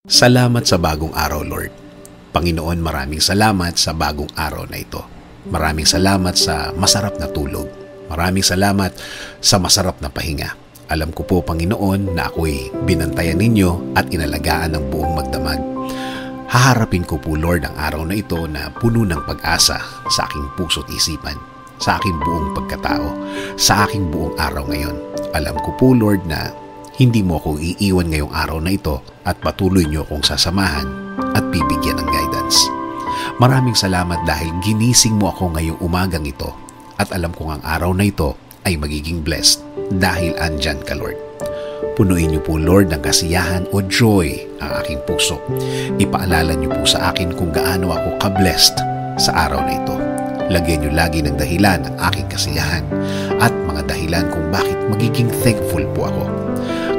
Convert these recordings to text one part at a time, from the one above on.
Salamat sa bagong araw, Lord. Panginoon, maraming salamat sa bagong araw na ito. Maraming salamat sa masarap na tulog. Maraming salamat sa masarap na pahinga. Alam ko po, Panginoon, na ako'y binantayan ninyo at inalagaan ng buong magdamag. Haharapin ko po, Lord, ang araw na ito na puno ng pag-asa sa aking puso't isipan, sa aking buong pagkatao, sa aking buong araw ngayon. Alam ko po, Lord, na hindi mo ako iiwan ngayong araw na ito at patuloy niyo akong sasamahan at bibigyan ng guidance. Maraming salamat dahil ginising mo ako ngayong umagang ito at alam kong ang araw na ito ay magiging blessed dahil andyan ka, Lord. Punuin niyo po, Lord, ng kasiyahan o joy ang aking puso. Ipaalala niyo po sa akin kung gaano ako ka-blessed sa araw na ito. Lagyan niyo lagi ng dahilan ang aking kasiyahan at mga dahilan kung bakit magiging thankful po ako.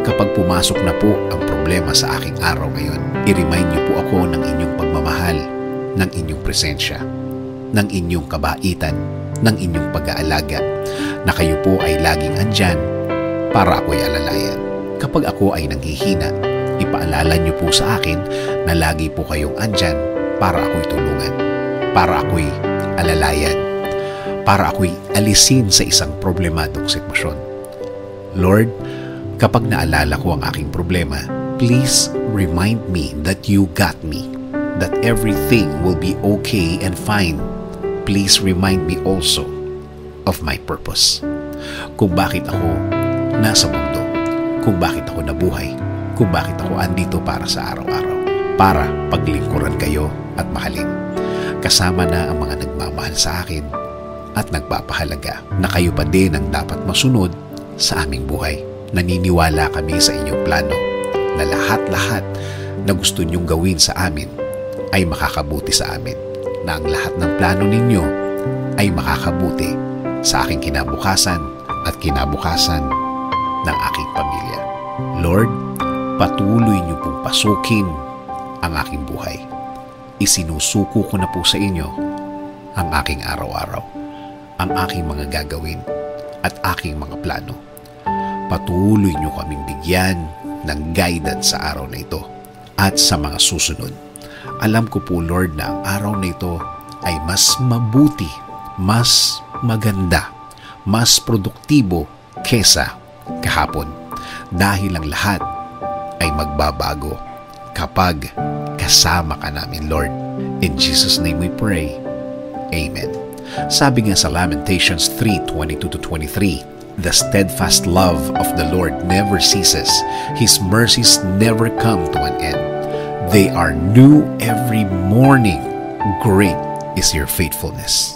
Kapag pumasok na po ang problema sa aking araw ngayon, i-remind niyo po ako ng inyong pagmamahal, ng inyong presensya, ng inyong kabaitan, ng inyong pag-aalaga, na kayo po ay laging andyan para ako'y alalayan. Kapag ako ay nanghihina, ipaalala niyo po sa akin na lagi po kayong andyan para ako'y tulungan, para ako'y alalayan, para ako'y alisin sa isang problemadong sitwasyon. Lord, kapag naalala ko ang aking problema, please remind me that you got me, that everything will be okay and fine. Please remind me also of my purpose. Kung bakit ako nasa mundo, kung bakit ako nabuhay, kung bakit ako andito para sa araw-araw, para paglingkuran kayo at mahalin. Kasama na ang mga nagmamahal sa akin at nagpapahalaga na kayo pa din ang dapat masunod sa aming buhay. Naniniwala kami sa inyong plano na lahat-lahat na gusto niyong gawin sa amin ay makakabuti sa amin, na ang lahat ng plano ninyo ay makakabuti sa aking kinabukasan at kinabukasan ng aking pamilya. Lord, patuloy niyo pong pasukin ang aking buhay. Isinusuko ko na po sa inyo ang aking araw-araw, ang aking mga gagawin at aking mga plano. Patuloy niyo kaming bigyan ng guidance sa araw na ito at sa mga susunod. Alam ko po, Lord, na ang araw na ito ay mas mabuti, mas maganda, mas produktibo kesa kahapon. Dahil ang lahat ay magbabago kapag kasama ka namin, Lord. In Jesus' name we pray. Amen. Sabi nga sa Lamentations 3:22-23, the steadfast love of the Lord never ceases. His mercies never come to an end. They are new every morning. Great is your faithfulness.